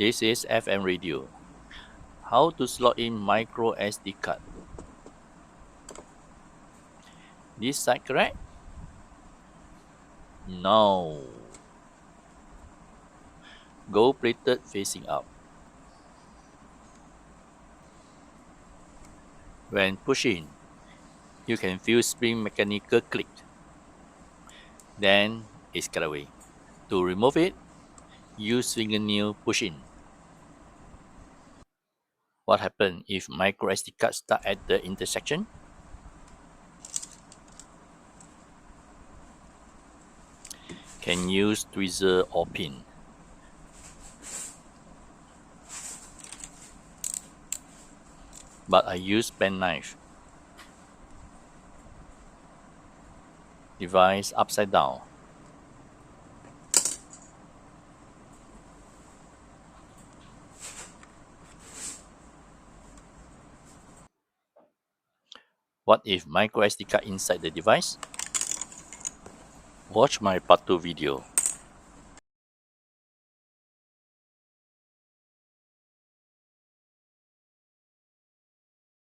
This is FM radio. How to slot in micro SD card. This side correct? No. Go plated facing up. When pushing, you can feel spring mechanical click. Then it's cut away. To remove it, use fingernail push in. What happens if micro SD card stuck at the intersection? Can use tweezer or pin. But I use penknife. Device upside down. What if micro SD card inside the device? Watch my part 2 video.